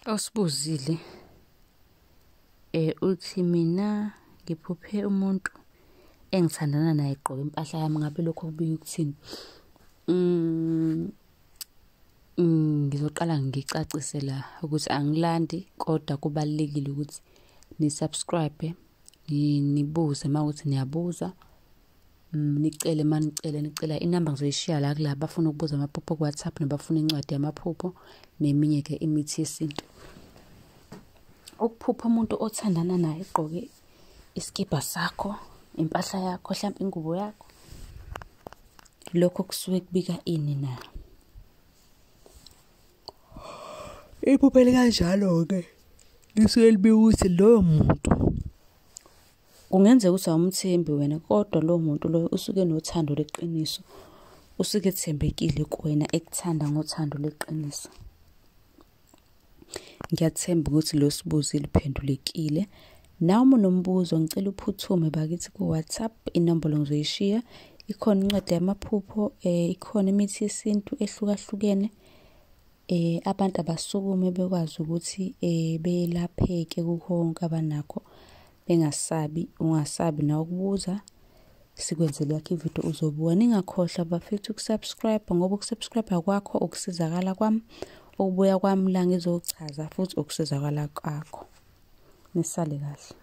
Osibuzile uthi mina ngiphuphe umuntu engithandana naye egqoke impahla yami, ngabe lokho kubika ukuthini? Ngizoqala ngicacise la ukuthi angilandi, kodwa kubalulekile ukuthi ni-subscribe, nibuze uma ukuthi niyabuza, nicele uma nicela inamba ngizoyishiya la kulaba abafuna ukubuza amaphupho ku-WhatsApp, nabafuna incwadi yamaphupho neminye-ke imithi yesintu. Ukuphupha umuntu othandana naye egqoke iskipa sakho, impahla yakho, hlampe ingubo yakho, lokho kusuke kubika ini na? Iphupho elikanjalo-ke lisuke libika ukuthi loyo muntu kungenzeka ukuthi awumthembi wena, kodwa lowo muntu loyo usuke nothando leqiniso, usuke ethembekile kuwena, ekuthanda ngothando leqiniso. Ngiyathemba ukuthi lo sibuzo liphendulekile. Nawe unombuzo ngicela uphuthume bakithi ku-WhatsApp, inombolo ngizoyishiya. Ikhona incwadi yamaphupho, ikhona imithi yesintu ehlukahlukene. Abantu abasukume bekwazi ukuthi belapheke kukho konke abanakho, bengasabi. Ungasabi nawe ukubuza, sikwenzele yakho ividiyo uzobuka. Ningakhohlwa bafethu ukusubscribe, ngoba ukusubscribe kwakho ukusizakala kwami, ukubuya kwami la ngizochaza futhi ukusizakala kwakho. Nisale kahle.